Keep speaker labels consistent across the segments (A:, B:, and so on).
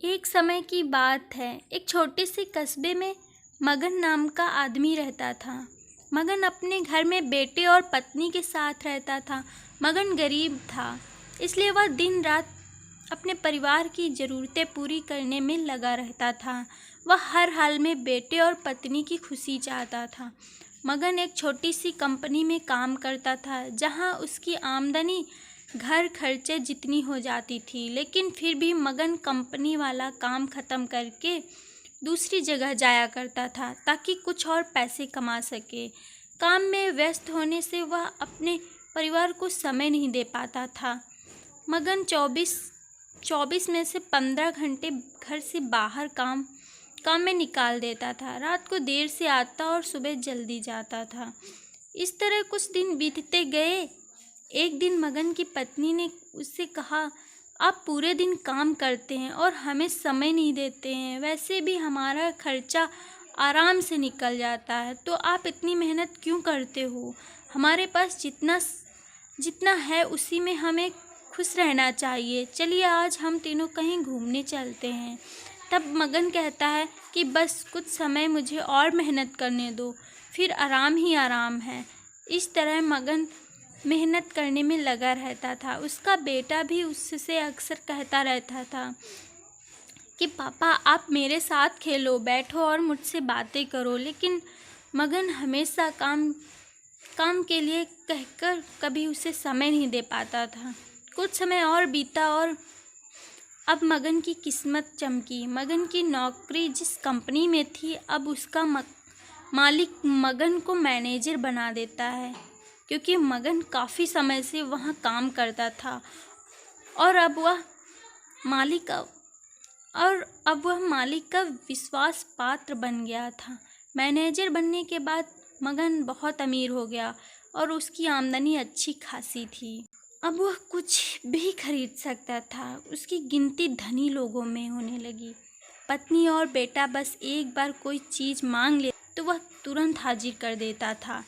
A: एक समय की बात है। एक छोटे से कस्बे में मगन नाम का आदमी रहता था। मगन अपने घर में बेटे और पत्नी के साथ रहता था। मगन गरीब था, इसलिए वह दिन रात अपने परिवार की ज़रूरतें पूरी करने में लगा रहता था। वह हर हाल में बेटे और पत्नी की खुशी चाहता था। मगन एक छोटी सी कंपनी में काम करता था, जहां उसकी आमदनी घर खर्चे जितनी हो जाती थी, लेकिन फिर भी मगन कंपनी वाला काम ख़त्म करके दूसरी जगह जाया करता था ताकि कुछ और पैसे कमा सके। काम में व्यस्त होने से वह अपने परिवार को समय नहीं दे पाता था। मगन 24 में से 15 घंटे घर से बाहर काम में निकाल देता था। रात को देर से आता और सुबह जल्दी जाता था। इस तरह कुछ दिन बीतते गए। एक दिन मगन की पत्नी ने उससे कहा, आप पूरे दिन काम करते हैं और हमें समय नहीं देते हैं। वैसे भी हमारा खर्चा आराम से निकल जाता है, तो आप इतनी मेहनत क्यों करते हो? हमारे पास जितना है उसी में हमें खुश रहना चाहिए। चलिए आज हम तीनों कहीं घूमने चलते हैं। तब मगन कहता है कि बस कुछ समय मुझे और मेहनत करने दो, फिर आराम ही आराम है। इस तरह मगन मेहनत करने में लगा रहता था। उसका बेटा भी उससे अक्सर कहता रहता था कि पापा आप मेरे साथ खेलो, बैठो और मुझसे बातें करो, लेकिन मगन हमेशा काम के लिए कहकर कभी उसे समय नहीं दे पाता था। कुछ समय और बीता और अब मगन की किस्मत चमकी। मगन की नौकरी जिस कंपनी में थी, अब उसका मालिक मगन को मैनेजर बना देता है, क्योंकि मगन काफ़ी समय से वहाँ काम करता था और अब वह मालिक का विश्वास पात्र बन गया था। मैनेजर बनने के बाद मगन बहुत अमीर हो गया और उसकी आमदनी अच्छी खासी थी। अब वह कुछ भी खरीद सकता था। उसकी गिनती धनी लोगों में होने लगी। पत्नी और बेटा बस एक बार कोई चीज़ मांग ले तो वह तुरंत हाजिर कर देता था।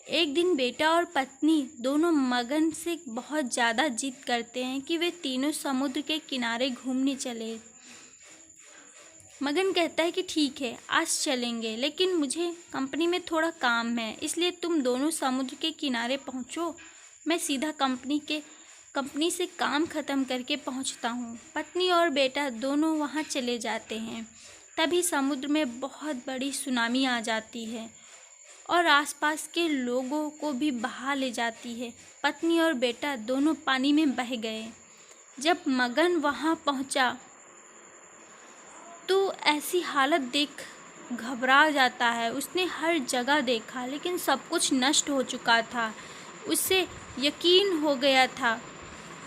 A: एक दिन बेटा और पत्नी दोनों मगन से बहुत ज़्यादा जिद करते हैं कि वे तीनों समुद्र के किनारे घूमने चले। मगन कहता है कि ठीक है, आज चलेंगे, लेकिन मुझे कंपनी में थोड़ा काम है, इसलिए तुम दोनों समुद्र के किनारे पहुँचो, मैं सीधा कंपनी से काम ख़त्म करके पहुँचता हूँ। पत्नी और बेटा दोनों वहाँ चले जाते हैं। तभी समुद्र में बहुत बड़ी सुनामी आ जाती है और आसपास के लोगों को भी बहा ले जाती है। पत्नी और बेटा दोनों पानी में बह गए। जब मगन वहाँ पहुँचा तो ऐसी हालत देख घबरा जाता है। उसने हर जगह देखा, लेकिन सब कुछ नष्ट हो चुका था। उसे यकीन हो गया था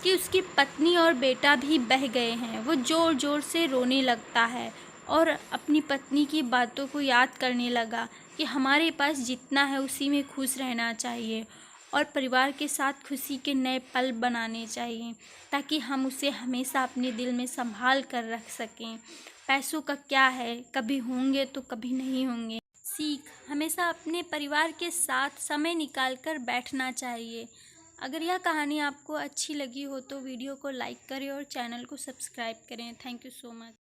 A: कि उसकी पत्नी और बेटा भी बह गए हैं। वो ज़ोर ज़ोर से रोने लगता है और अपनी पत्नी की बातों को याद करने लगा कि हमारे पास जितना है उसी में खुश रहना चाहिए और परिवार के साथ खुशी के नए पल बनाने चाहिए, ताकि हम उसे हमेशा अपने दिल में संभाल कर रख सकें। पैसों का क्या है, कभी होंगे तो कभी नहीं होंगे। सीख, हमेशा अपने परिवार के साथ समय निकाल कर बैठना चाहिए। अगर यह कहानी आपको अच्छी लगी हो तो वीडियो को लाइक करें और चैनल को सब्सक्राइब करें। Thank you so much.